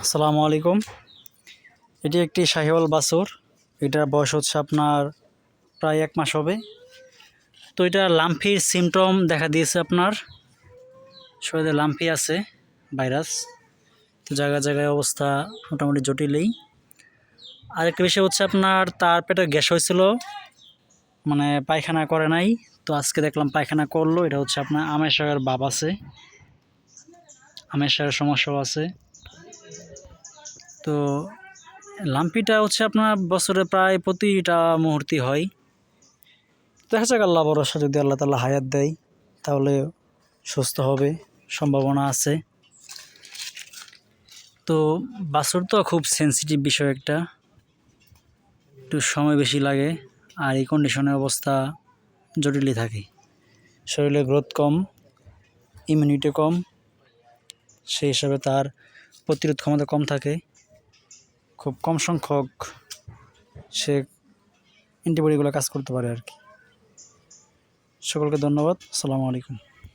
আসসালামু আলাইকুম। এটি একটি শাহিওয়াল বাছুর। এটার বয়স হচ্ছে আপনার প্রায় 1 মাস হবে। তো এটা লাম্পির সিমটম দেখা দিয়েছে আপনার শরীরে লাম্পি আছে, ভাইরাস। তো জায়গায় জায়গায় অবস্থা মোটামুটি জটিলই। আরেকটা বিষয় হচ্ছে আপনার তার পেটে গ্যাস হয়েছিল, মানে পায়খানা করে নাই। তো আজকে দেখলাম পায়খানা করলো। এটা হচ্ছে আপনার আমাশয়ের ভাব আছে, আমাশয়ের সমস্যাও আছে। তো লাম্পিটা হচ্ছে আপনার বছরে প্রায় প্রতিটা মুহূর্তে হয়। দেখা যাক, আল্লাহ ভরসা, যদি আল্লাহ তাআলা হায়াত দেয় তাহলে সুস্থ হবে, সম্ভাবনা আছে। তো বাছুর তো খুব সেন্সিটিভ বিষয়, একটু সময় বেশি লাগে। আর এই কন্ডিশনের অবস্থা জটিলই থাকে, শরীরে গ্রোথ কম, ইমিউনিটি কম, সেই হিসাবে তার প্রতিরোধ ক্ষমতা কম থাকে। খুব কম সংখ্যক সে অ্যান্টিবডিগুলো কাজ করতে পারে আর কি। সকলকে ধন্যবাদ। আসসালামু আলাইকুম।